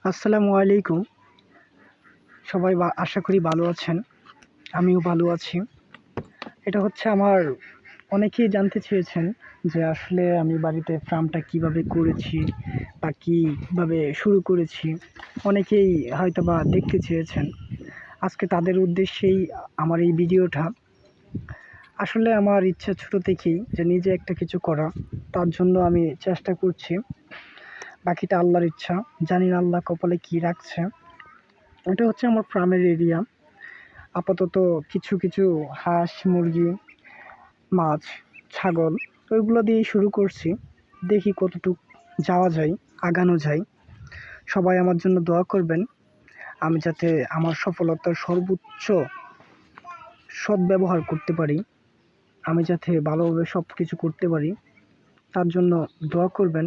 আসসালামু আলাইকুম। সবাই আশা করি ভালো আছেন। আমিও ভালো আছি। এটা হচ্ছে আমার অনেকেই জানতে চেয়েছেন যে আসলে আমি বাড়িতে ফার্মটা কিভাবে করেছি বা কিভাবে শুরু করেছি। অনেকেই হয়তোবা দেখতে চেয়েছেন। আজকে তাদের উদ্দেশ্যেই আমার এই ভিডিওটা। আসলে আমার ইচ্ছা ছোট থেকেই যে নিজে একটা কিছু করা। তার জন্য আমি চেষ্টা করছি। বাকিটা আল্লাহর ইচ্ছা। জানি না আল্লাহ কপালে কী রাখছে। এটা হচ্ছে আমার ফার্মের এরিয়া। আপাতত কিছু হাঁস, মুরগি, মাছ, ছাগল ওইগুলো দিয়েই শুরু করছি। দেখি কতটুক যাওয়া যায়, আগানো যায়। সবাই আমার জন্য দোয়া করবেন। আমি যাতে আমার সফলতার সর্বোচ্চ সদ্ব্যবহার করতে পারি। আমি যাতে ভালোভাবে সব কিছু করতে পারি, তার জন্য দোয়া করবেন।